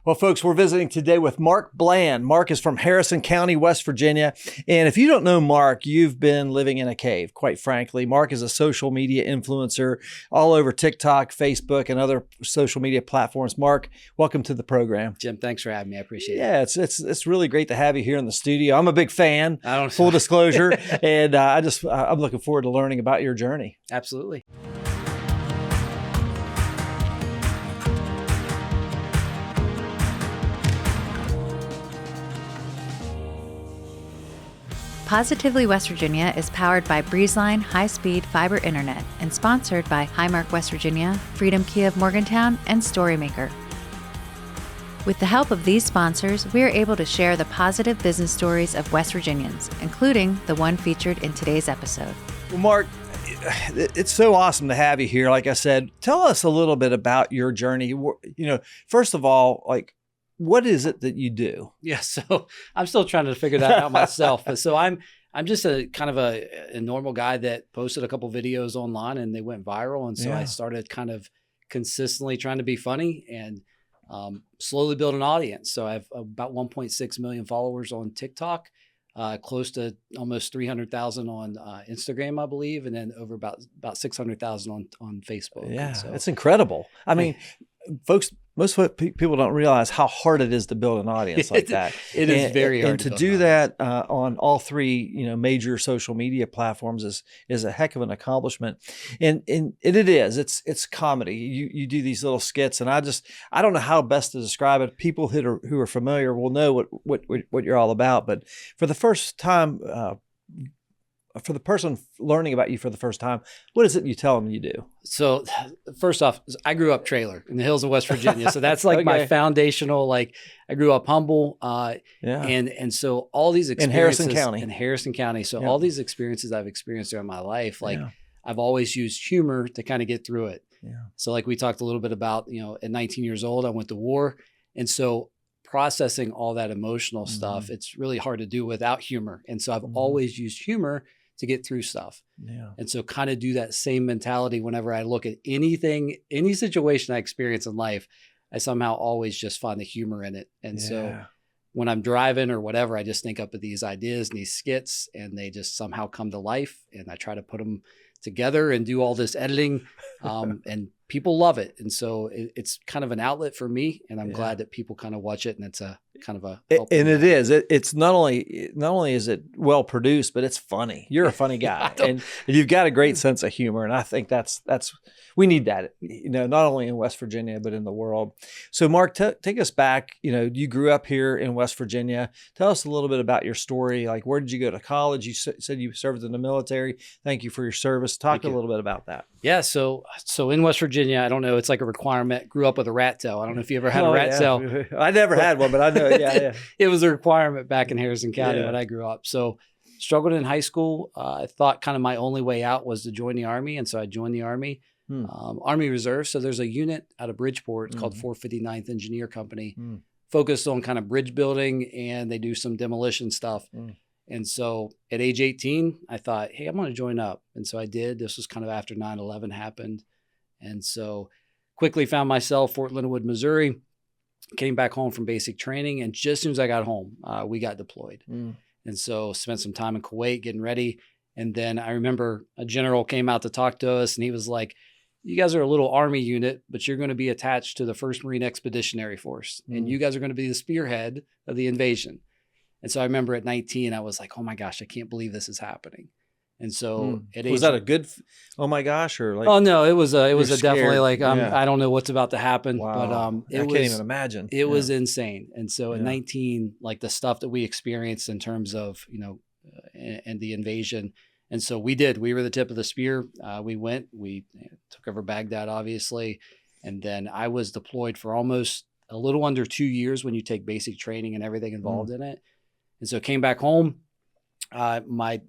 Well, folks, we're visiting today with Mark Bland. Mark is from Harrison County, West Virginia. And if you don't know Mark, you've been living in a cave, quite frankly. Mark is a social media influencer all over TikTok, Facebook, and other social media platforms. Mark, welcome to the program. Jim, thanks for having me. I appreciate it. Yeah, it's really great to have you here in the studio. I'm a big fan, full disclosure, and I'm looking forward to learning about your journey. Absolutely. Positively West Virginia is powered by Breezeline high-speed fiber internet and sponsored by Highmark West Virginia, Freedom Key of Morgantown, and Storymaker. With the help of these sponsors, we are able to share the positive business stories of West Virginians, including the one featured in today's episode. Well, Mark, it's so awesome to have you here. Like I said, tell us a little bit about your journey. First of all, what is it that you do? Yeah, so I'm still trying to figure that out myself. But so I'm just a kind of a normal guy that posted a couple videos online and they went viral. And so I started kind of consistently trying to be funny and slowly build an audience. So I have about 1.6 million followers on TikTok, close to almost 300,000 on Instagram, I believe, and then over about 600,000 on Facebook. Yeah, so it's incredible. I mean, folks, most people don't realize how hard it is to build an audience like that. It is very hard. And to do that on all three, major social media platforms is a heck of an accomplishment. And it is. It's comedy. You do these little skits, and I don't know how best to describe it. People who are familiar will know what you're all about. But for the first time, for the person learning about you for the first time, what is it you tell them you do? So first off, I grew up trailer in the hills of West Virginia. So that's like my foundational, I grew up humble. And so all these experiences in Harrison County. So all these experiences I've experienced throughout my life, I've always used humor to kind of get through it. Yeah. So like we talked a little bit about, at 19 years old, I went to war. And so processing all that emotional stuff, it's really hard to do without humor. And so I've always used humor to get through stuff. Yeah. And so kind of do that same mentality whenever I look at anything, any situation I experience in life, I somehow always just find the humor in it. And so when I'm driving or whatever, I just think up of these ideas and these skits, and they just somehow come to life, and I try to put them together and do all this editing, and people love it. And so it's kind of an outlet for me, and I'm glad that people kind of watch it, and it's a kind of a and it is. It's not only is it well produced, but it's funny. You're a funny guy, and you've got a great sense of humor, and I think that's we need that. Not only in West Virginia but in the world. So, Mark, take us back. You grew up here in West Virginia. Tell us a little bit about your story. Like, where did you go to college? You said you served in the military. Thank you for your service. Talk a little bit about that. Yeah. So in West Virginia, I don't know. It's like a requirement. Grew up with a rat tail. I don't know if you ever had a rat tail. I never had one, but I know. Yeah. It was a requirement back in Harrison County when I grew up. So struggled in high school. I thought kind of my only way out was to join the Army. And so I joined the Army, Army Reserve. So there's a unit out of Bridgeport. It's called 459th Engineer Company, focused on kind of bridge building, and they do some demolition stuff. And so at age 18, I thought, hey, I'm going to join up. And so I did. This was kind of after 9/11 happened. And so quickly found myself Fort Leonard Wood, Missouri. Came back home from basic training, and just as soon as I got home, we got deployed. And so spent some time in Kuwait getting ready. And then I remember a general came out to talk to us, and he was like, you guys are a little Army unit, but you're going to be attached to the 1st Marine Expeditionary Force. And you guys are going to be the spearhead of the invasion. And so I remember at 19, I was like, oh my gosh, I can't believe this is happening. And so was that a good, oh my gosh, or like? Oh no, it was definitely like, I don't know what's about to happen, but I can't even imagine. It was insane. And so at 19, like the stuff that we experienced in terms of, and the invasion. And so we were the tip of the spear. We took over Baghdad, obviously. And then I was deployed for almost a little under 2 years when you take basic training and everything involved in it. And so came back home. My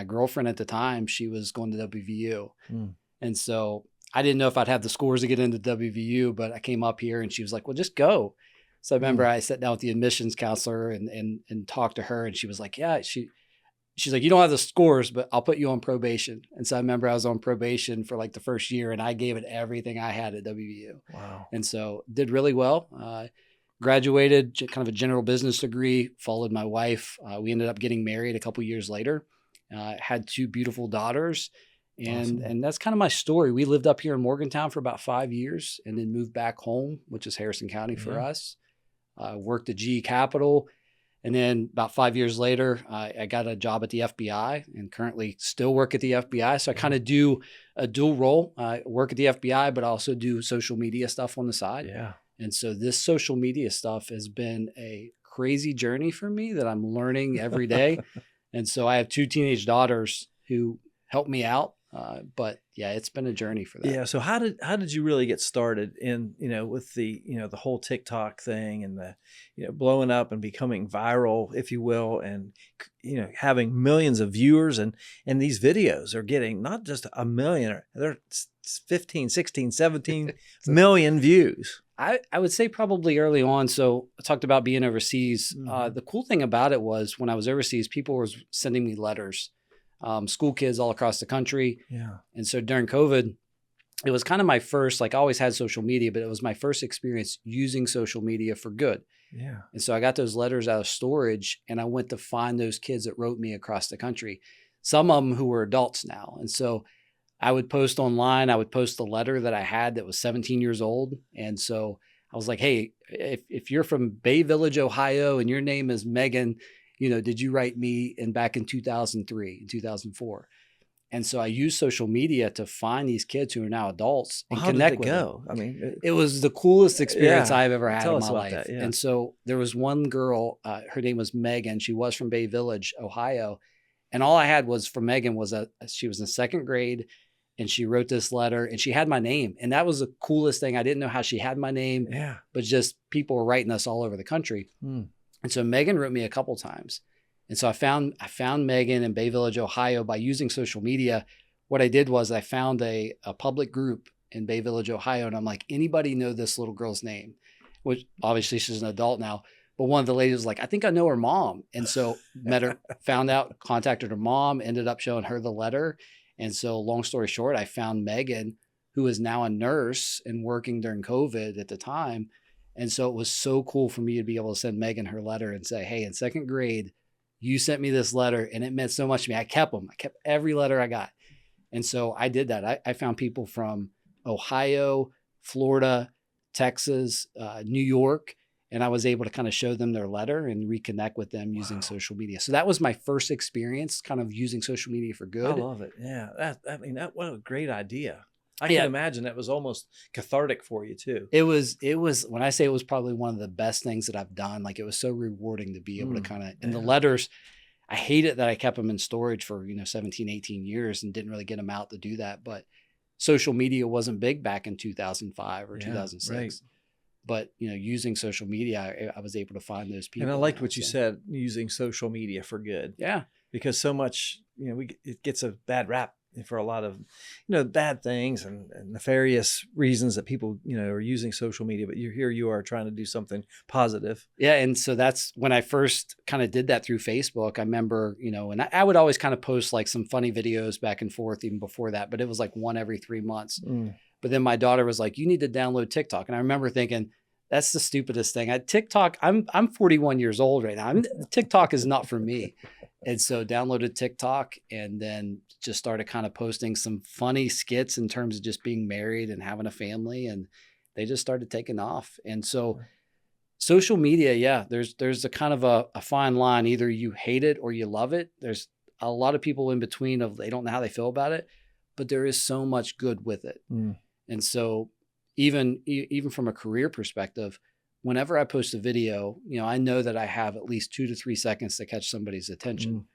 girlfriend at the time, she was going to WVU. And so I didn't know if I'd have the scores to get into WVU, but I came up here and she was like, well, just go. So I remember I sat down with the admissions counselor and talked to her, and she was like, yeah, she's like, you don't have the scores, but I'll put you on probation. And so I remember I was on probation for like the first year, and I gave it everything I had at WVU. Wow. And so did really well. graduated, kind of a general business degree, followed my wife. We ended up getting married a couple years later, had 2 beautiful daughters. And that's kind of my story. We lived up here in Morgantown for about 5 years and then moved back home, which is Harrison County for us. Worked at GE Capital. And then about 5 years later, I got a job at the FBI and currently still work at the FBI. So I kind of do a dual role. I work at the FBI, but also do social media stuff on the side. Yeah. And so this social media stuff has been a crazy journey for me that I'm learning every day. And so I have 2 teenage daughters who help me out. But yeah, it's been a journey for that. Yeah. So how did you really get started in, with the, the whole TikTok thing and the, blowing up and becoming viral, if you will, and, having millions of viewers and these videos are getting not just a million, they're 15, 16, 17 million views. I would say probably early on. So I talked about being overseas. Mm-hmm. The cool thing about it was when I was overseas, people were sending me letters. School kids all across the country. Yeah. And so during COVID, it was kind of my first, I always had social media, but it was my first experience using social media for good. Yeah. And so I got those letters out of storage and I went to find those kids that wrote me across the country, some of them who were adults now. And so I would post online, I would post the letter that I had that was 17 years old. And so I was like, hey, if you're from Bay Village, Ohio, and your name is Megan, did you write me back in 2003, in 2004? And so I used social media to find these kids who are now adults and connect with them. I mean, it was the coolest experience I've ever had in my life. That, yeah. And so there was one girl, her name was Megan. She was from Bay Village, Ohio. And all I had was from Megan was she was in 2nd grade and she wrote this letter and she had my name. And that was the coolest thing. I didn't know how she had my name, but just people were writing us all over the country. And so Megan wrote me a couple times. And so I found Megan in Bay Village, Ohio by using social media. What I did was I found a public group in Bay Village, Ohio. And I'm like, anybody know this little girl's name? Which obviously she's an adult now. But one of the ladies was like, I think I know her mom. And so met her, found out, contacted her mom, ended up showing her the letter. And so long story short, I found Megan, who is now a nurse and working during COVID at the time. And so it was so cool for me to be able to send Megan her letter and say, hey, in 2nd grade, you sent me this letter and it meant so much to me. I kept them. I kept every letter I got. And so I did that. I found people from Ohio, Florida, Texas, New York, and I was able to kind of show them their letter and reconnect with them using social media. So that was my first experience kind of using social media for good. I love it. Yeah. What a great idea. I can imagine it was almost cathartic for you too. It was, when I say it was probably one of the best things that I've done, it was so rewarding to be able to kind of, and the letters, I hate it that I kept them in storage for, 17, 18 years and didn't really get them out to do that. But social media wasn't big back in 2005 or 2006. Right. But, using social media, I was able to find those people. And I liked what you said, using social media for good. Yeah. Because so much, it gets a bad rap for a lot of, bad things and nefarious reasons that people, are using social media, but you are trying to do something positive. Yeah. And so that's when I first kind of did that through Facebook. I remember, and I would always kind of post some funny videos back and forth even before that, but it was one every 3 months. But then my daughter was like, you need to download TikTok. And I remember thinking, that's the stupidest thing. TikTok, I'm 41 years old right now. TikTok is not for me. And so downloaded TikTok and then just started kind of posting some funny skits in terms of just being married and having a family. And they just started taking off. And so social media, there's a kind of a fine line. Either you hate it or you love it. There's a lot of people in between they don't know how they feel about it, but there is so much good with it. And so even from a career perspective, whenever I post a video, I know that I have at least 2 to 3 seconds to catch somebody's attention.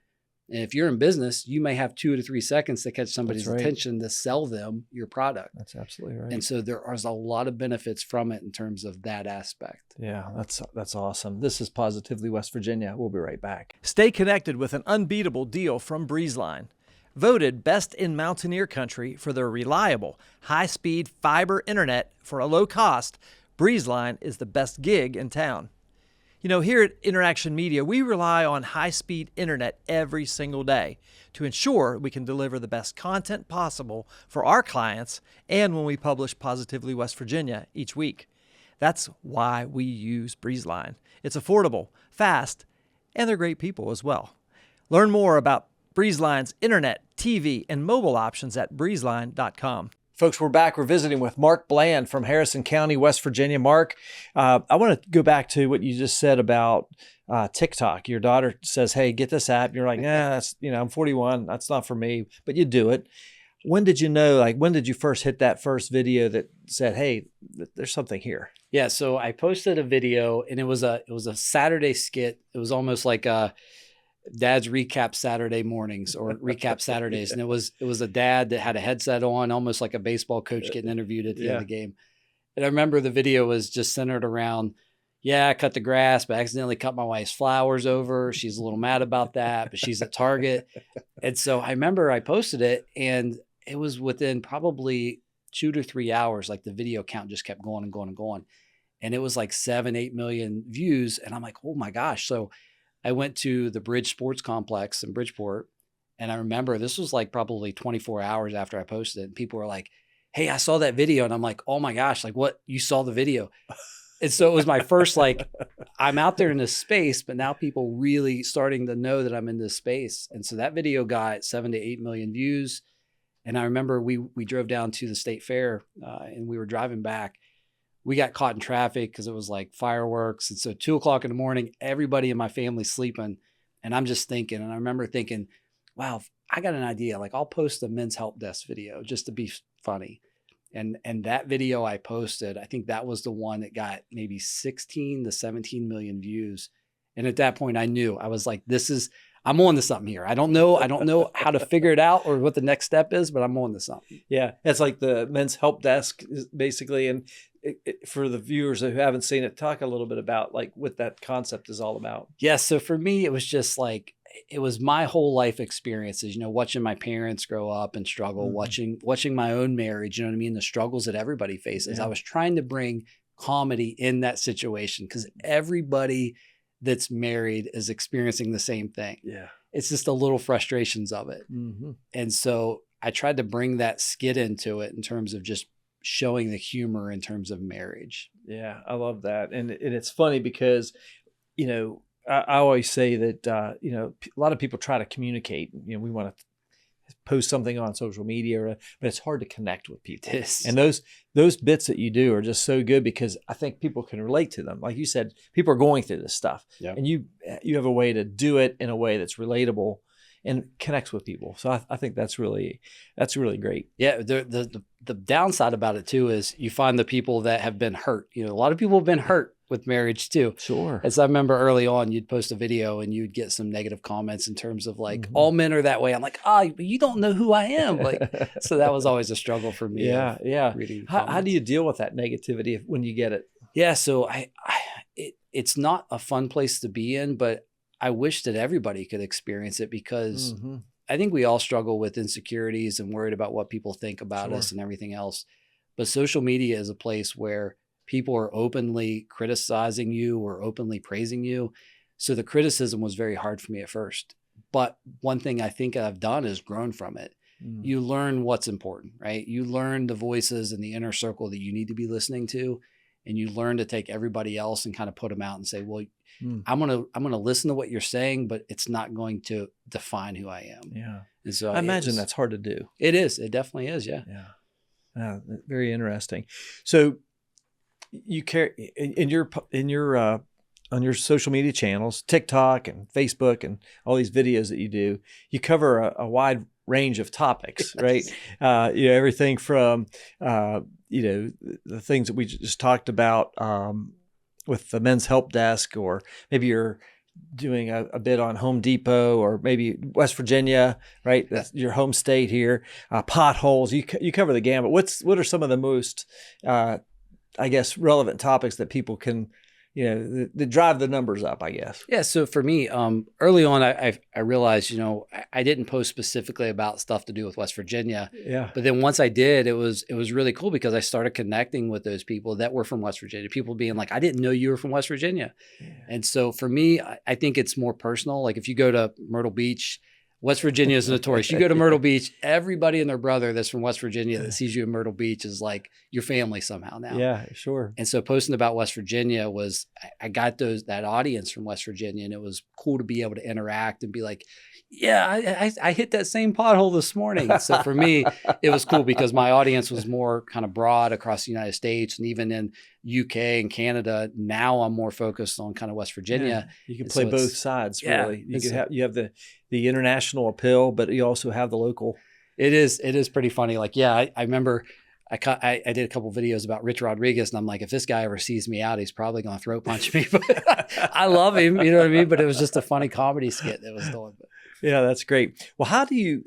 And if you're in business, you may have 2 to 3 seconds to catch somebody's attention to sell them your product. That's absolutely right. And so there is a lot of benefits from it in terms of that aspect. Yeah, that's awesome. This is Positively West Virginia. We'll be right back. Stay connected with an unbeatable deal from Breezeline. Voted best in Mountaineer Country for their reliable, high-speed fiber internet for a low cost, Breezeline is the best gig in town. Here at InnerAction Media, we rely on high-speed internet every single day to ensure we can deliver the best content possible for our clients and when we publish Positively West Virginia each week. That's why we use Breezeline. It's affordable, fast, and they're great people as well. Learn more about Breezeline's internet, TV, and mobile options at breezeline.com. Folks, we're back. We're visiting with Mark Bland from Harrison County, West Virginia. Mark, I want to go back to what you just said about TikTok. Your daughter says, hey, get this app. You're like, that's, I'm 41. That's not for me, but you do it. When did you know, when did you first hit that first video that said, hey, there's something here? Yeah. So I posted a video and it was a Saturday skit. It was almost like Dad's recap Saturday mornings or recap Saturdays. And it was a dad that had a headset on, almost like a baseball coach getting interviewed at the end of the game. And I remember the video was just centered around, I cut the grass, but I accidentally cut my wife's flowers over. She's a little mad about that, but she's at Target. And so I remember I posted it and it was within probably 2 to 3 hours, like the video count just kept going and going and going. And it was like 7-8 million views. And I'm like, oh my gosh. So I went to the Bridge Sports Complex in Bridgeport. And I remember this was like probably 24 hours after I posted it. And people were like, hey, I saw that video. And I'm like, oh my gosh, like what? You saw the video? And so it was my first, I'm out there in this space, but now people really starting to know that I'm in this space. And so that video got 7 to 8 million views. And I remember we drove down to the state fair and we were driving back. We got caught in traffic because it was like fireworks. And so 2 o'clock in the morning, everybody in my family's sleeping. And I'm just thinking, and I remember thinking, wow, I got an idea. I'll post a men's help desk video just to be funny. And that video I posted, I think that was the one that got maybe 16 to 17 million views. And at that point I knew, I was like, I'm on to something here. I don't know how to figure it out or what the next step is, but I'm on to something. Yeah. It's like the men's help desk basically. And for the viewers who haven't seen it, talk a little bit about what that concept is all about. Yeah. So for me, it was just it was my whole life experiences, watching my parents grow up and struggle, watching my own marriage, the struggles that everybody faces. Yeah. I was trying to bring comedy in that situation because everybody that's married is experiencing the same thing. Yeah. It's just the little frustrations of it. Mm-hmm. And so I tried to bring that skit into it in terms of just showing the humor in terms of marriage. Yeah, I love that. And it's funny because, I always say that, a lot of people try to communicate. We want to post something on social media, but it's hard to connect with people. And those bits that you do are just so good because I think people can relate to them. Like you said, people are going through this stuff, and you have a way to do it in a way that's relatable and connects with people. So I think that's really great. Yeah. The downside about it too is you find the people that have been hurt. A lot of people have been hurt with marriage too. Sure. As I remember early on, you'd post a video and you'd get some negative comments in terms of all men are that way. I'm like, but you don't know who I am. So that was always a struggle for me. Yeah. Yeah. How do you deal with that negativity when you get it? Yeah. So it's not a fun place to be in, but I wish that everybody could experience it because I think we all struggle with insecurities and worried about what people think about us and everything else. But social media is a place where people are openly criticizing you or openly praising you. So the criticism was very hard for me at first. But one thing I think I've done is grown from it. You learn what's important, right? You learn the voices in the inner circle that you need to be listening to. And you learn to take everybody else and kind of put them out and say, well, I'm gonna listen to what you're saying, but it's not going to define who I am. Yeah. And so I imagine that's hard to do. It is. It definitely is. Yeah. Yeah. Very interesting. So you carry in your on your social media channels, TikTok and Facebook and all these videos that you do, you cover a wide range of topics, right? Everything from the things that we just talked about with the men's help desk, or maybe you're doing a bit on Home Depot, or maybe West Virginia, right? That's your home state here. Potholes. You cover the gamut. What are some of the most, relevant topics that people can, that drive the numbers up, I guess? Yeah. So for me, early on, I realized, I didn't post specifically about stuff to do with West Virginia. Yeah. But then once I did, it was really cool because I started connecting with those people that were from West Virginia, people being like, I didn't know you were from West Virginia. Yeah. And so for me, I think it's more personal. Like if you go to Myrtle Beach, West Virginia is notorious. You go to Myrtle Beach, everybody and their brother that's from West Virginia that sees you in Myrtle Beach is like your family somehow now. Yeah, sure. And so posting about West Virginia was, I got that audience from West Virginia, and it was cool to be able to interact and be like, yeah, I hit that same pothole this morning. So for me, it was cool because my audience was more kind of broad across the United States and even in UK and Canada. Now I'm more focused on kind of West Virginia. Yeah, you can play both sides, really. You have the international appeal, but you also have the local. It is pretty funny. Like, I remember I did a couple videos about Rich Rodriguez, and I'm like, if this guy ever sees me out, he's probably going to throat punch me. But I love him, you know what I mean? But it was just a funny comedy skit that was going. Yeah, that's great. Well, how do you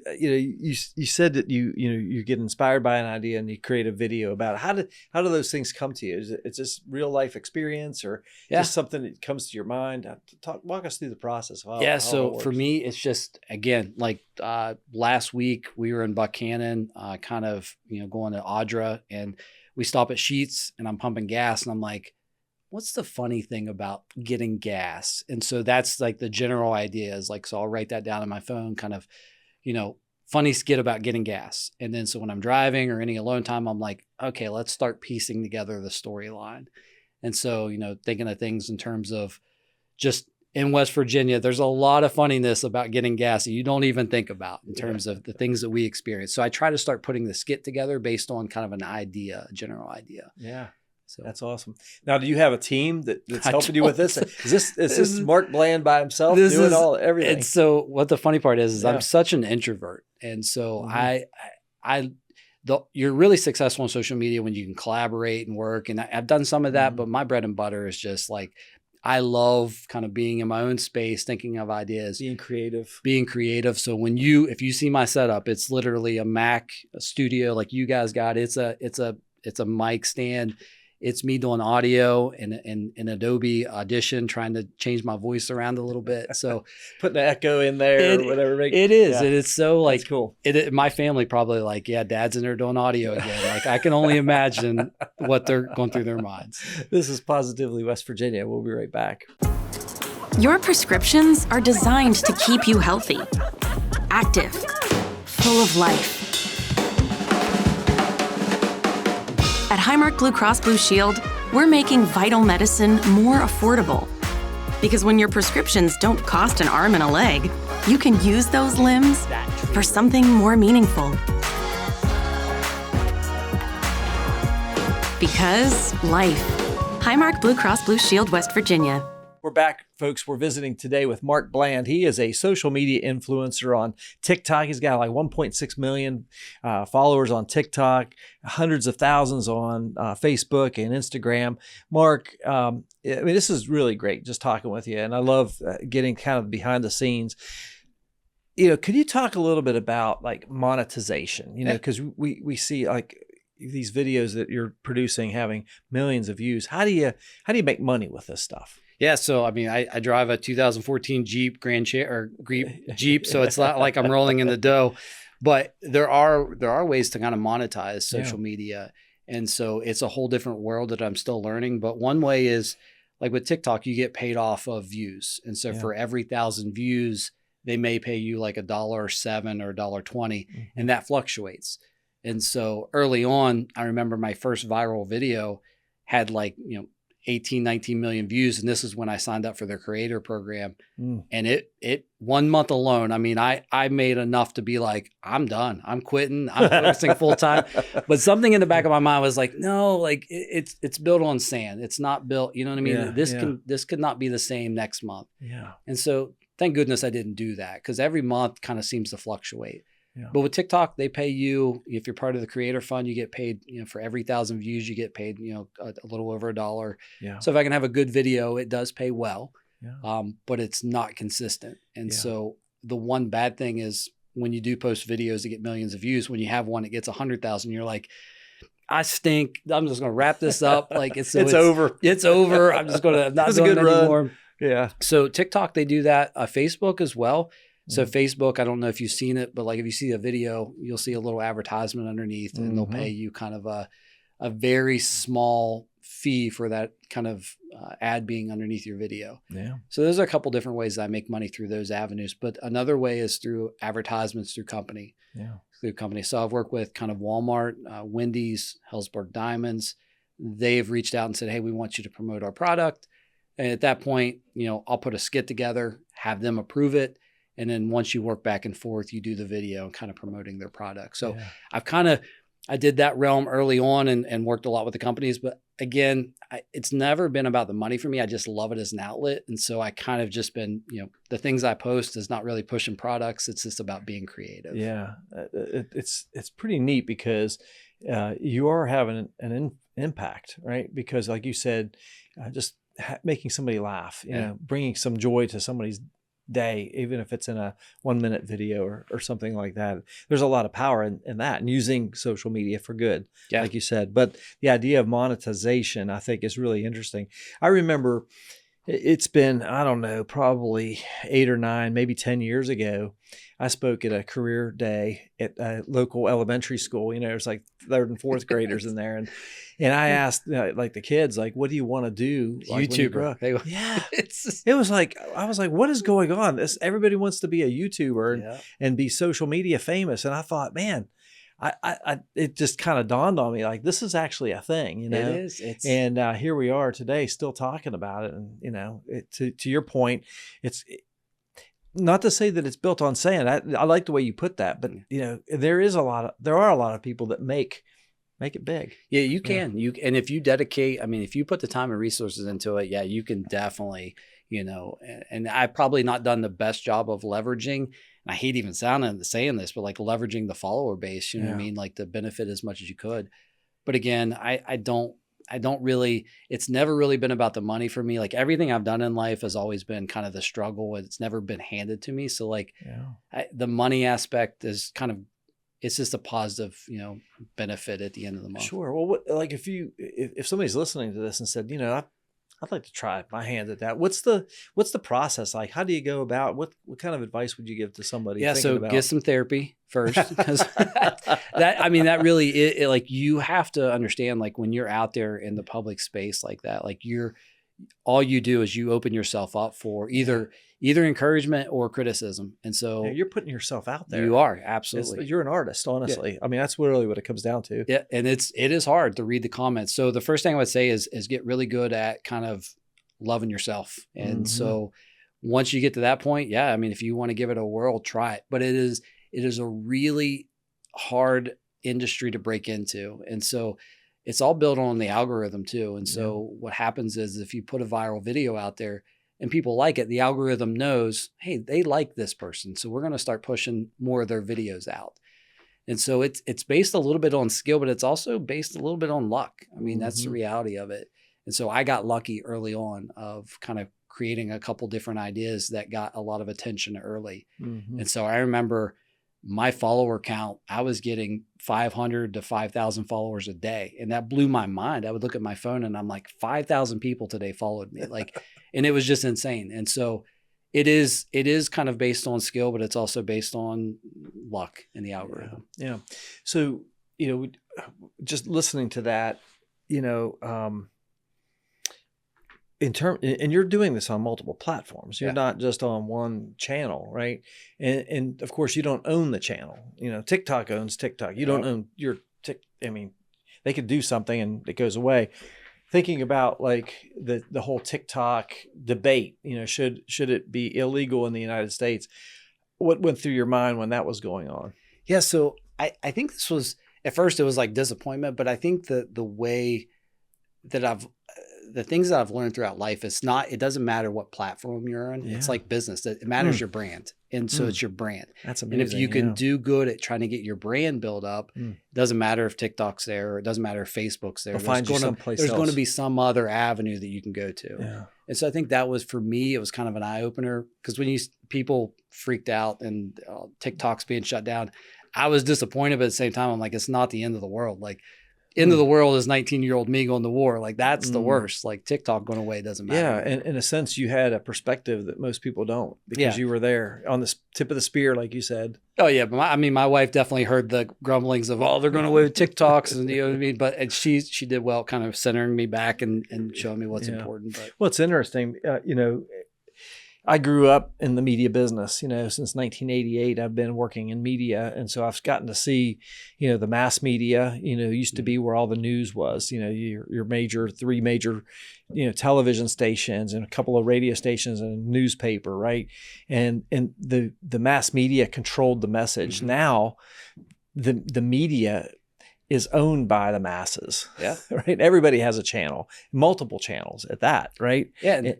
said that you get inspired by an idea and you create a video about it. How do those things come to you? Is it just real life experience or just something that comes to your mind? Walk us through the process of how so for me, it's just, again, like last week we were in Buchanan, kind of, going to Audra, and we stop at Sheetz and I'm pumping gas and I'm like, what's the funny thing about getting gas? And so that's like the general idea is like, so I'll write that down on my phone, kind of, funny skit about getting gas. And then so when I'm driving or any alone time, I'm like, okay, let's start piecing together the storyline. And so, thinking of things in terms of just in West Virginia, there's a lot of funniness about getting gas that you don't even think about in terms of the things that we experience. So I try to start putting the skit together based on kind of an idea, a general idea. Yeah. So that's awesome. Now, do you have a team that's helping you with this? Is this Mark Bland by himself doing everything? And so what the funny part is I'm such an introvert. And so you're really successful on social media when you can collaborate and work. And I've done some of that, but my bread and butter is just like, I love kind of being in my own space, thinking of ideas, being creative. So if you see my setup, it's literally a Mac studio like you guys got. It's a mic stand. It's me doing audio in Adobe Audition, trying to change my voice around a little bit. So putting an echo in there or whatever. It is. Yeah. It's so like, that's cool. My family probably like, yeah, Dad's in there doing audio again. Like I can only imagine what they're going through their minds. This is Positively West Virginia. We'll be right back. Your prescriptions are designed to keep you healthy, active, full of life. At Highmark Blue Cross Blue Shield, we're making vital medicine more affordable. Because when your prescriptions don't cost an arm and a leg, you can use those limbs for something more meaningful. Because life. Highmark Blue Cross Blue Shield, West Virginia. We're back, folks. We're visiting today with Mark Bland. He is a social media influencer on TikTok. He's got like 1.6 million followers on TikTok, hundreds of thousands on Facebook and Instagram. Mark, this is really great just talking with you. And I love getting kind of behind the scenes. Could you talk a little bit about like monetization? Because we see like these videos that you're producing having millions of views. How do you make money with this stuff? Yeah, so I mean, I drive a 2014 Jeep Jeep, so it's not like I'm rolling in the dough, but there are ways to kind of monetize social media, and so it's a whole different world that I'm still learning. But one way is like with TikTok, you get paid off of views, and so for every 1,000 views, they may pay you like $1.07 or $1.20, and that fluctuates. And so early on, I remember my first viral video had like 18, 19 million views. And this is when I signed up for their creator program. And it 1 month alone, I mean, I made enough to be like, I'm done. I'm quitting. I'm focusing full time. But something in the back of my mind was like, no, like it's built on sand. It's not built, you know what I mean? This could not be the same next month. Yeah. And so thank goodness I didn't do that, because every month kind of seems to fluctuate. Yeah. But with TikTok, they pay you, if you're part of the creator fund, you get paid, for every 1,000 views, you get paid, a little over $1. Yeah. So if I can have a good video, it does pay well, but it's not consistent. And so the one bad thing is when you do post videos that get millions of views, when you have one that gets 100,000, you're like, I stink. I'm just going to wrap this up. Like it's over. It's over. I'm just going to not doing it anymore. Yeah. So TikTok, they do that. Facebook as well. So Facebook, I don't know if you've seen it, but like if you see a video, you'll see a little advertisement underneath, and they'll pay you kind of a very small fee for that kind of ad being underneath your video. Yeah. So there's a couple different ways that I make money through those avenues, but another way is through advertisements through company. Yeah. Through company. So I've worked with kind of Walmart, Wendy's, Hellsberg Diamonds. They've reached out and said, hey, we want you to promote our product. And at that point, I'll put a skit together, have them approve it. And then once you work back and forth, you do the video and kind of promoting their product. So I did that realm early on and worked a lot with the companies. But again, it's never been about the money for me. I just love it as an outlet. And so I kind of just been, the things I post is not really pushing products. It's just about being creative. Yeah. It's pretty neat because you are having an impact, right? Because like you said, just making somebody laugh, bringing some joy to somebody's day, even if it's in a 1-minute video or something like that. There's a lot of power in that, and using social media for good, like you said. But the idea of monetization, I think, is really interesting. I remember it's been, I don't know, probably 8 or 9, maybe 10 years ago. I spoke at a career day at a local elementary school. There's like 3rd and 4th graders in there. And I asked like the kids, like, what do you want to do? Like, YouTuber. Yeah. It was like, I was like, what is going on? Everybody wants to be a YouTuber and be social media famous. And I thought, man, it just kind of dawned on me, like, this is actually a thing, It is. And here we are today still talking about it. And, to your point, it's not to say that it's built on sand. I like the way you put that, but there are a lot of people that make it big. Yeah, you can. And if you dedicate, if you put the time and resources into it, you can definitely, and I've probably not done the best job of leveraging. And I hate even saying this, but like leveraging the follower base, what I mean? Like to benefit as much as you could. But again, I don't really, it's never really been about the money for me. Like everything I've done in life has always been kind of the struggle. It's never been handed to me. So like the money aspect is kind of, it's just a positive, benefit at the end of the month. Sure. Well, like if somebody's listening to this and said, I'd like to try my hand at that. What's the process like? How do you go about? What kind of advice would you give to somebody? So get some therapy first, because that really is, like, you have to understand, like, when you're out there in the public space like that, like all you do is you open yourself up for either encouragement or criticism. And so you're putting yourself out there. You are, absolutely. You're an artist, honestly. Yeah. That's really what it comes down to. Yeah. And it is hard to read the comments. So the first thing I would say is get really good at kind of loving yourself. And so once you get to that point, if you want to give it a whirl, try it. But it is a really hard industry to break into. And so it's all built on the algorithm too. And so what happens is if you put a viral video out there and people like it, the algorithm knows, hey, they like this person, so we're going to start pushing more of their videos out. And so it's based a little bit on skill, but it's also based a little bit on luck. That's the reality of it. And so I got lucky early on of kind of creating a couple different ideas that got a lot of attention early. And so I remember my follower count, I was getting 500 to 5,000 followers a day. And that blew my mind. I would look at my phone and I'm like, 5,000 people today followed me. And it was just insane. And so it is kind of based on skill, but it's also based on luck in the algorithm. Yeah. So, just listening to that, and you're doing this on multiple platforms. You're not just on one channel, right? And of course, you don't own the channel. TikTok owns TikTok. You don't own your they could do something and it goes away. Thinking about like the whole TikTok debate, should it be illegal in the United States? What went through your mind when that was going on? Yeah, so I think this was, at first it was like disappointment, but I think the way that the things that I've learned throughout life, it doesn't matter what platform you're on. Yeah. It's like business. It matters your brand. And so it's your brand. That's amazing. And if you can do good at trying to get your brand built up, it doesn't matter if TikTok's there, or it doesn't matter if Facebook's there. There's going to be some other avenue that you can go to. Yeah. And so I think that was, for me, it was kind of an eye opener, because when people freaked out and TikTok's being shut down, I was disappointed, but at the same time, I'm like, it's not the end of the world. Like, end of the world is 19-year-old me going to war. Like that's the worst. Like TikTok going away doesn't matter. Yeah. And in a sense, you had a perspective that most people don't because you were there on the tip of the spear, like you said. Oh yeah. But my wife definitely heard the grumblings of, oh, they're going away with TikToks and you know what I mean? But she did well kind of centering me back and showing me what's important. But well, it's interesting. I grew up in the media business, since 1988, I've been working in media. And so I've gotten to see, the mass media, used to be where all the news was, your three major, television stations and a couple of radio stations and a newspaper, right? And the mass media controlled the message. Mm-hmm. Now the media is owned by the masses. Yeah. Right. Everybody has a channel, multiple channels at that. Right. Yeah.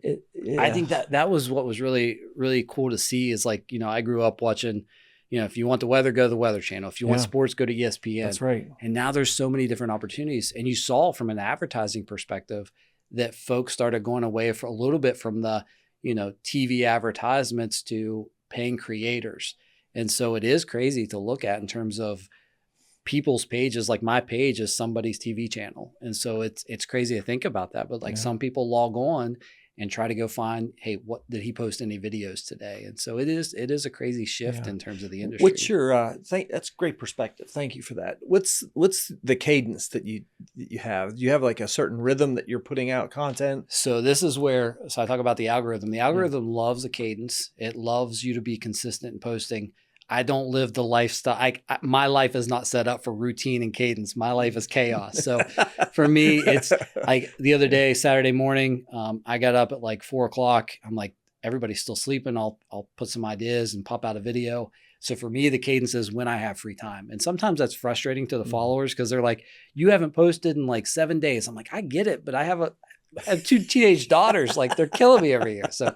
I think that was what was really, really cool to see is like, I grew up watching, if you want the weather, go to the Weather Channel. If you want sports, go to ESPN. That's right. And now there's so many different opportunities. And you saw from an advertising perspective that folks started going away for a little bit from the, TV advertisements to paying creators. And so it is crazy to look at in terms of people's pages. Like my page is somebody's TV channel. And so it's crazy to think about that. But like some people log on and try to go find, hey, what did he post any videos today? And so it is a crazy shift in terms of the industry. What's your that's great perspective. Thank you for that. What's the cadence that you have? Do you have like a certain rhythm that you're putting out content? So this is where I talk about the algorithm. The algorithm loves a cadence. It loves you to be consistent in posting. I don't live the lifestyle. My life is not set up for routine and cadence. My life is chaos. So for me, it's like the other day, Saturday morning, I got up at like 4:00. I'm like, everybody's still sleeping. I'll put some ideas and pop out a video. So for me, the cadence is when I have free time. And sometimes that's frustrating to the followers because they're like, you haven't posted in like 7 days. I'm like, I get it, but I have 2 teenage daughters. Like they're killing me every year. So,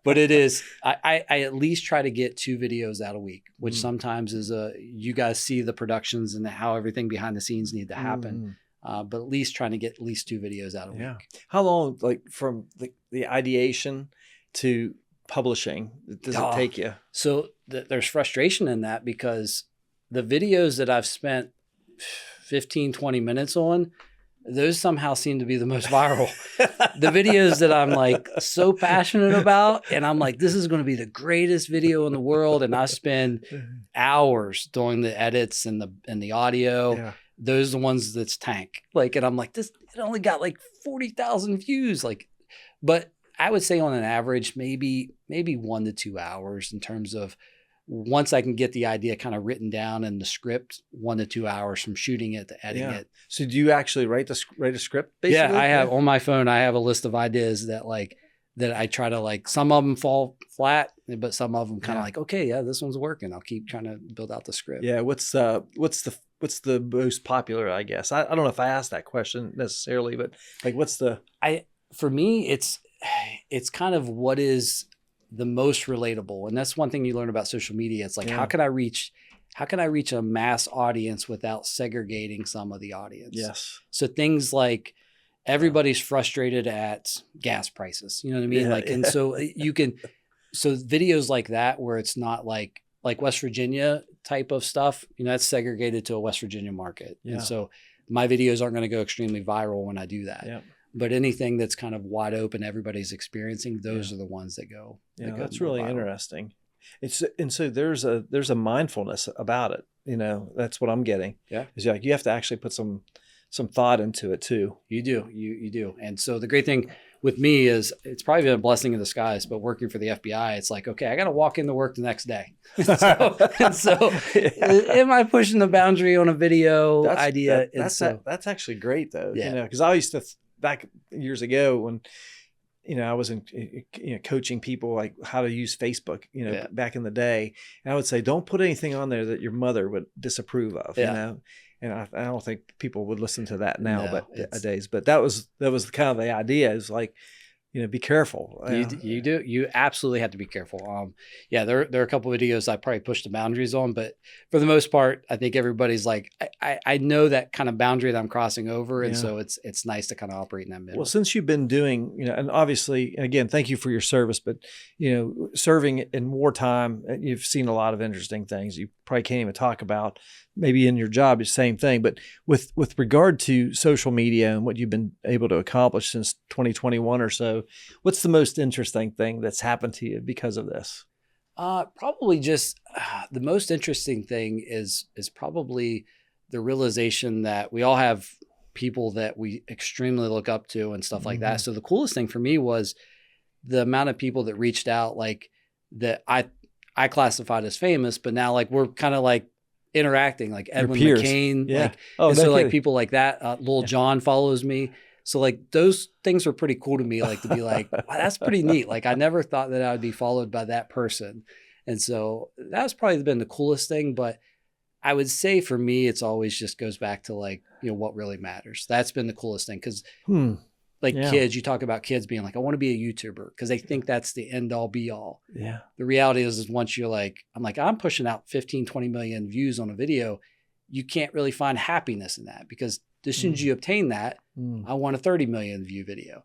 but it is, I at least try to get 2 videos out a week, which sometimes is you guys see the productions and how everything behind the scenes need to happen. But at least trying to get at least 2 videos out a week. How long, like from the ideation to publishing, does it take you? So there's frustration in that because the videos that I've spent 15, 20 minutes on, those somehow seem to be the most viral. The videos that I'm like so passionate about, and I'm like, this is going to be the greatest video in the world. And I spend hours doing the edits and the audio. Yeah. Those are the ones that's tank. Like, and I'm like, it only got like 40,000 views. Like, but I would say on an average, maybe 1 to 2 hours in terms of once I can get the idea kind of written down in the script, 1 to 2 hours from shooting it to editing it. So do you actually write a script? Basically? Yeah, I have on my phone. I have a list of ideas that I try to like. Some of them fall flat, but some of them kind of like, okay, yeah, this one's working. I'll keep trying to build out the script. Yeah. What's the most popular? I guess I don't know if I asked that question necessarily, but like, for me, it's kind of what is the most relatable. And that's one thing you learn about social media. It's like, how can I reach a mass audience without segregating some of the audience? Yes. So things like everybody's frustrated at gas prices, you know what I mean? And so so videos like that, where it's not like West Virginia type of stuff, that's segregated to a West Virginia market. Yeah. And so my videos aren't going to go extremely viral when I do that. Yeah. But anything that's kind of wide open, everybody's experiencing, those are the ones that go. Yeah, that's really interesting. And so there's a mindfulness about it. That's what I'm getting. Yeah, is like you have to actually put some thought into it too. You do, you do. And so the great thing with me is it's probably been a blessing in disguise. But working for the FBI, it's like, okay, I got to walk into work the next day. so am I pushing the boundary on a video idea? That's actually great though. Yeah, because I used to. Back years ago when, I was coaching people like how to use Facebook, back in the day. And I would say, don't put anything on there that your mother would disapprove of, and I don't think people would listen to that nowadays, but that was kind of the idea is like, be careful. You do. You absolutely have to be careful. There are a couple of videos I probably pushed the boundaries on, but for the most part, I think everybody's like, I know that kind of boundary that I'm crossing over. And so it's nice to kind of operate in that middle. Well, since you've been doing, and obviously, again, thank you for your service, but, serving in wartime, you've seen a lot of interesting things you probably can't even talk about, maybe in your job, it's the same thing. But with regard to social media and what you've been able to accomplish since 2021 or so, what's the most interesting thing that's happened to you because of this? Probably just the most interesting thing is probably the realization that we all have people that we extremely look up to and stuff like that. So the coolest thing for me was the amount of people that reached out, like that I classified as famous, but now like we're kind of like interacting, like Edwin McCain, like, so like people like that. Lil Jon follows me. So like those things were pretty cool to me, like to be like, wow, that's pretty neat. Like I never thought that I would be followed by that person. And so that's probably been the coolest thing. But I would say for me, it's always just goes back to like, what really matters. That's been the coolest thing. Cause kids, you talk about kids being like, I want to be a YouTuber because they think that's the end all be all. Yeah. The reality is once you're like, I'm pushing out 15, 20 million views on a video, you can't really find happiness in that because as soon as you obtain that, I want a 30 million view video.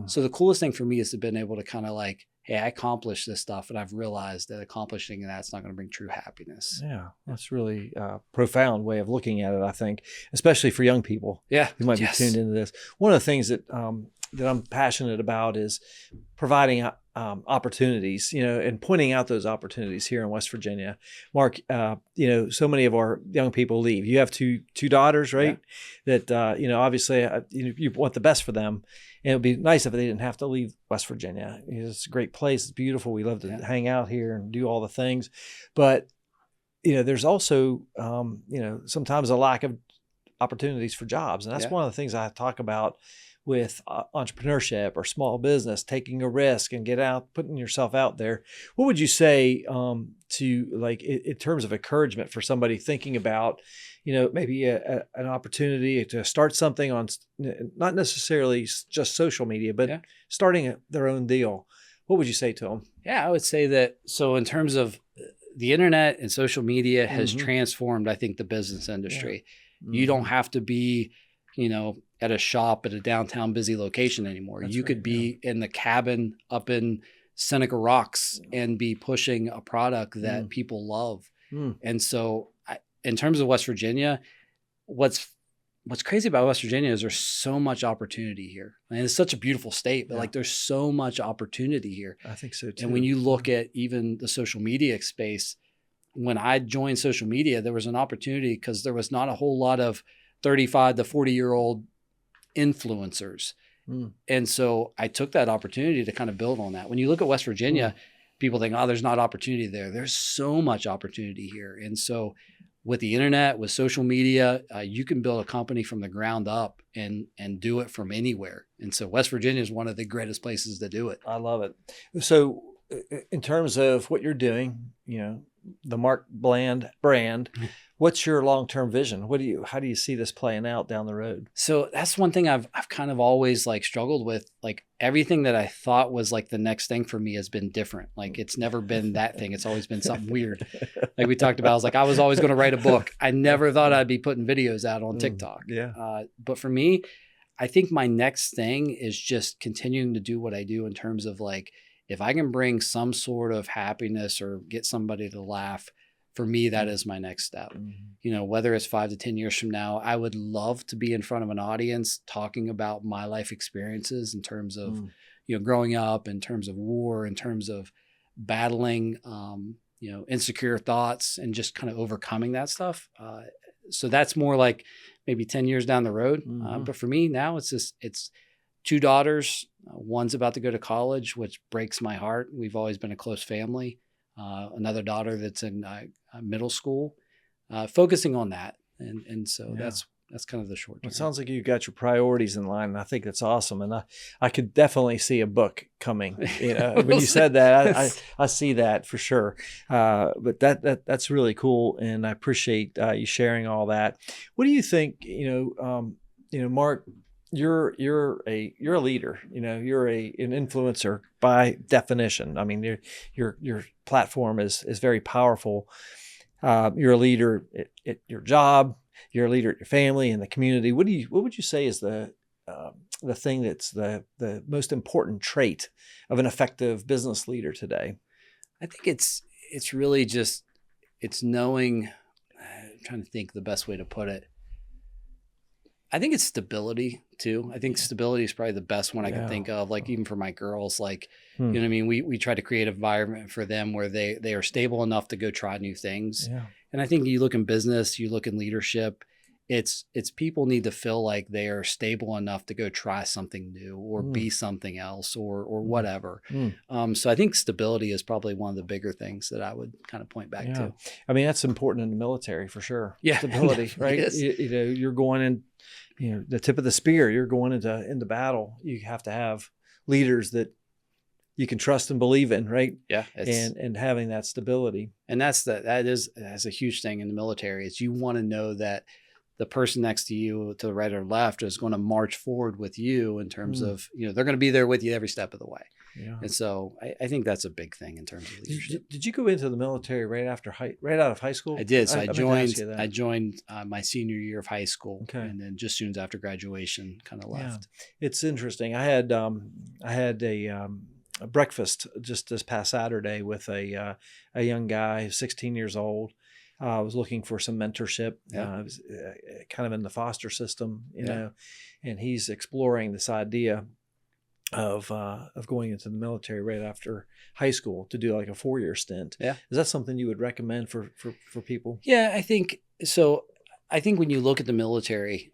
So the coolest thing for me is to been able to kind of like, hey, I accomplished this stuff and I've realized that accomplishing that's not going to bring true happiness. Yeah, that's really a profound way of looking at it, I think, especially for young people who might be tuned into this. One of the things that I'm passionate about is providing opportunities, and pointing out those opportunities here in West Virginia. Mark, so many of our young people leave. You have two daughters, right? Yeah. That, obviously you want the best for them. And it would be nice if they didn't have to leave West Virginia. It's a great place. It's beautiful. We love to hang out here and do all the things. But, there's also, sometimes a lack of opportunities for jobs. And that's one of the things I talk about with entrepreneurship or small business, taking a risk and get out, putting yourself out there. What would you say to like in terms of encouragement for somebody thinking about, maybe an opportunity to start something on not necessarily just social media, but starting their own deal? What would you say to them? Yeah, I would say that. So in terms of the internet and social media has transformed, I think, the business industry. Yeah. You don't have to be, at a shop at a downtown busy location anymore. You could be in the cabin up in Seneca Rocks and be pushing a product that people love. And so in terms of West Virginia, what's crazy about West Virginia is there's so much opportunity here. And it's such a beautiful state, but like there's so much opportunity here. I think so too. And when you look at even the social media space, when I joined social media, there was an opportunity because there was not a whole lot of 35 to 40-year-old influencers. And so I took that opportunity to kind of build on that. When you look at West Virginia, people think, there's not opportunity there. There's so much opportunity here. And so with the internet, with social media, you can build a company from the ground up and do it from anywhere. And so West Virginia is one of the greatest places to do it. I love it. So in terms of what you're doing, the Mark Bland brand, what's your long-term vision? How do you see this playing out down the road? So that's one thing I've kind of always like struggled with. Like everything that I thought was like the next thing for me has been different. Like it's never been that thing. It's always been something weird. Like we talked about, I was always going to write a book. I never thought I'd be putting videos out on TikTok. But for me, I think my next thing is just continuing to do what I do in terms of like, if I can bring some sort of happiness or get somebody to laugh, for me, that is my next step. Whether it's 5 to 10 years from now, I would love to be in front of an audience talking about my life experiences in terms of, growing up, in terms of war, in terms of battling, insecure thoughts and just kind of overcoming that stuff. So that's more like maybe 10 years down the road. But for me now, it's 2 daughters. One's about to go to college, which breaks my heart. We've always been a close family. Another daughter that's in middle school, focusing on that. And so that's kind of the short term. It sounds like you got your priorities in line. And I think that's awesome. And I could definitely see a book coming. When you said that, I see that for sure. But that's really cool. And I appreciate you sharing all that. What do you think, Mark, you're a leader, you're an influencer by definition. I mean, your platform is very powerful. You're a leader at your job, you're a leader at your family and the community. What would you say is the thing that's the most important trait of an effective business leader today? I think it's really just, it's knowing, I'm trying to think the best way to put it. I think it's stability too. I think stability is probably the best one I can think of. Like even for my girls, like, you know what I mean? We try to create an environment for them where they are stable enough to go try new things. Yeah. And I think you look in business, you look in leadership, it's people need to feel like they are stable enough to go try something new or be something else or whatever. So I think stability is probably one of the bigger things that I would kind of point back to. I mean, that's important in the military for sure. Yeah. Stability, right? You know, you're going in, you know, the tip of the spear, you're going into battle. You have to have leaders that you can trust and believe in, right? Yeah. And having that stability. And that's a huge thing in the military is you want to know that the person next to you to the right or left is going to march forward with you in terms of, you know, they're going to be there with you every step of the way. Yeah. And so I think that's a big thing in terms of leadership. Did you go into the military right out of high school? I did. So I joined my senior year of high school, and then just soon after graduation, kind of left. Yeah. It's interesting. I had a breakfast just this past Saturday with a young guy, 16 years old. I was looking for some mentorship. I was kind of in the foster system, you know, and he's exploring this idea of going into the military right after high school to do like a 4-year stint. Yeah. Is that something you would recommend for people? Yeah, I think so. I think when you look at the military,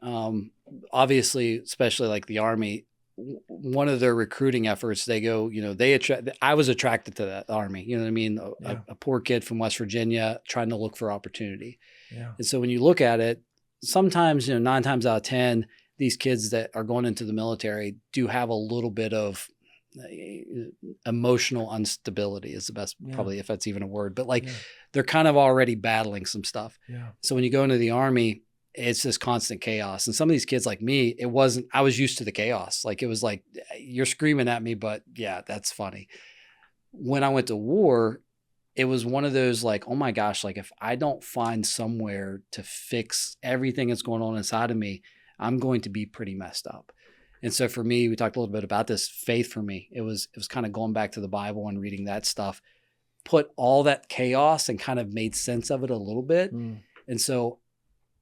obviously, especially like the Army, one of their recruiting efforts, they go, you know, I was attracted to that Army, you know what I mean? A poor kid from West Virginia trying to look for opportunity. Yeah. And so when you look at it, sometimes, you know, 9 times out of 10, these kids that are going into the military do have a little bit of emotional instability is the best, probably, if that's even a word, but like they're kind of already battling some stuff. Yeah. So when you go into the Army, it's this constant chaos. And some of these kids like me, I was used to the chaos. Like it was like, you're screaming at me, but yeah, that's funny. When I went to war, it was one of those like, oh my gosh, like if I don't find somewhere to fix everything that's going on inside of me, I'm going to be pretty messed up. And so for me, we talked a little bit about this, faith for me. It was kind of going back to the Bible and reading that stuff, put all that chaos and kind of made sense of it a little bit. And so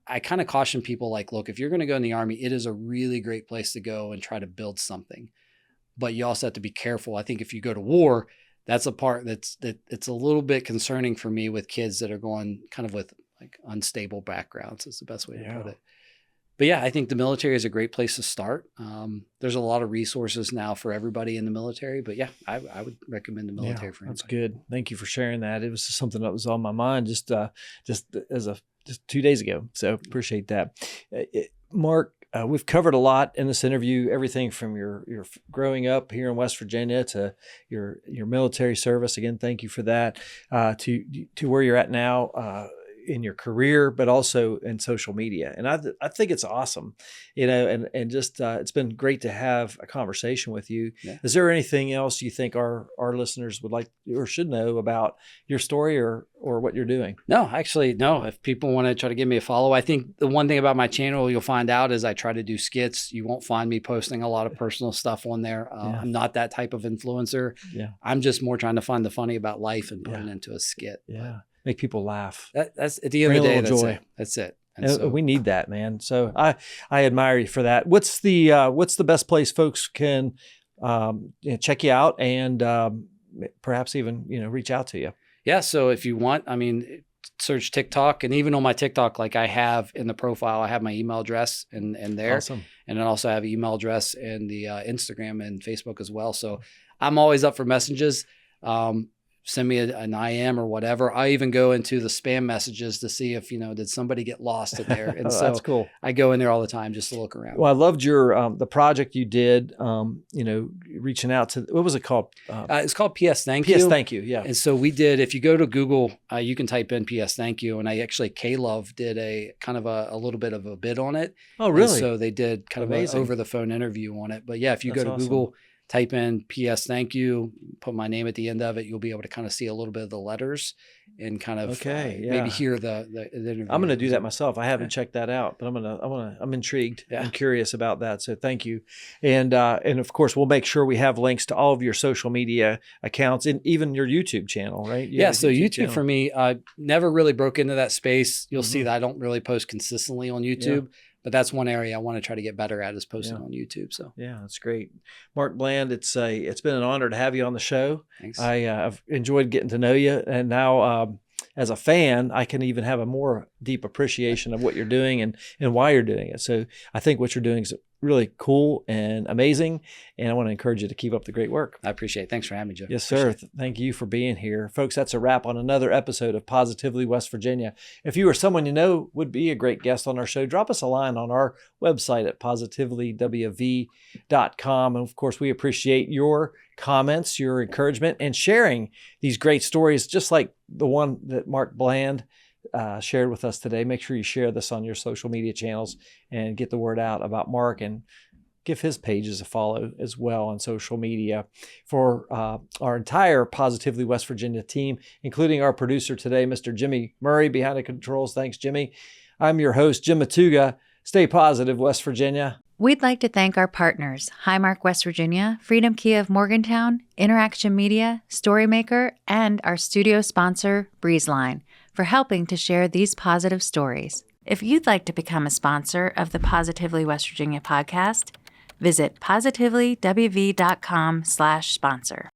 I kind of caution people like, look, if you're going to go in the Army, it is a really great place to go and try to build something. But you also have to be careful. I think if you go to war, that's a part it's a little bit concerning for me with kids that are going kind of with like unstable backgrounds is the best way to put it. But yeah, I think the military is a great place to start. There's a lot of resources now for everybody in the military, but yeah, I would recommend the military for anybody. That's good. Thank you for sharing that. It was just something that was on my mind just 2 days ago. So appreciate that. Mark, we've covered a lot in this interview, everything from your growing up here in West Virginia to your military service. Again, thank you for that, to where you're at now, in your career, but also in social media. And I think it's awesome, you know, and just, it's been great to have a conversation with you. Yeah. Is there anything else you think our listeners would like or should know about your story or what you're doing? No, actually, no. If people want to try to give me a follow, I think the one thing about my channel you'll find out is I try to do skits. You won't find me posting a lot of personal stuff on there. I'm not that type of influencer. Yeah. I'm just more trying to find the funny about life and put it into a skit. Yeah. Make people laugh. That's at the end of the day. That's joy. That's it. And so, we need that, man. So I admire you for that. What's the best place folks can check you out and perhaps even reach out to you? Yeah. So if you want, I mean, search TikTok, and even on my TikTok, like I have in the profile, I have my email address and there. Awesome. And then also I have an email address in the Instagram and Facebook as well. So I'm always up for messages. Send me an IM or whatever. I even go into the spam messages to see if, did somebody get lost in there? And so that's cool. I go in there all the time just to look around. Well, I loved your, the project you did, reaching out to, what was it called? It's called PS Thank You. PS Thank You. Yeah. And so we did, if you go to Google, you can type in PS Thank You. And K-Love did a kind of a little bit of a bid on it. Oh, really? And so they did kind of an over the phone interview on it. But yeah, if you go to Google, type in PS thank you, put my name at the end of it, you'll be able to kind of see a little bit of the letters and kind of maybe hear the interview. I'm going to do that myself. I haven't checked that out, but I'm intrigued. Yeah. I'm curious about that. So thank you. And of course, we'll make sure we have links to all of your social media accounts and even your YouTube channel, right? So YouTube for me, never really broke into that space. You'll see that I don't really post consistently on YouTube. Yeah. But that's one area I want to try to get better at is posting on YouTube. So yeah, that's great. Mark Bland, it's been an honor to have you on the show. Thanks. I've enjoyed getting to know you, and now as a fan, I can even have a more deep appreciation of what you're doing and why you're doing it. So I think what you're doing is really cool and amazing, and I want to encourage you to keep up the great work. I appreciate it. Thanks for having me, Joe. Yes, sir. Thank you for being here. Folks, that's a wrap on another episode of Positively West Virginia. If you or someone you know would be a great guest on our show, drop us a line on our website at positivelywv.com. And of course, we appreciate your comments, your encouragement, and sharing these great stories, just like the one that Mark Bland shared with us today. Make sure you share this on your social media channels and get the word out about Mark, and give his pages a follow as well on social media. For our entire Positively West Virginia team, including our producer today, Mr. Jimmy Murray behind the controls. Thanks, Jimmy. I'm your host, Jim Matuga. Stay positive, West Virginia. We'd like to thank our partners, Highmark West Virginia, Freedom Kia of Morgantown, InnerAction Media, Storymaker, and our studio sponsor, Breezeline, for helping to share these positive stories. If you'd like to become a sponsor of the Positively West Virginia podcast, visit positivelywv.com/sponsor.